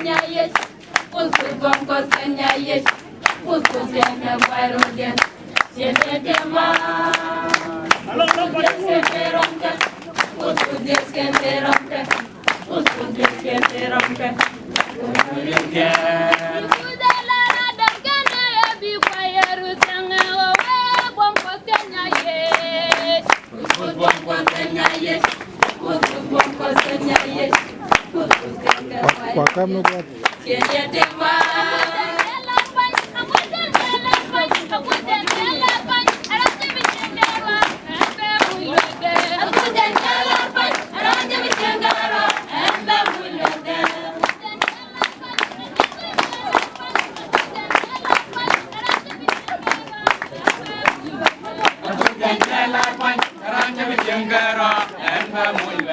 yes, Kuskus Bonkos Kenya yes, Kuskus Kenya Byron, Yedema, Kuskus Keronka, Kuskus Keronka, Kuskus Keronka, Kwa kama kwa Jengara, and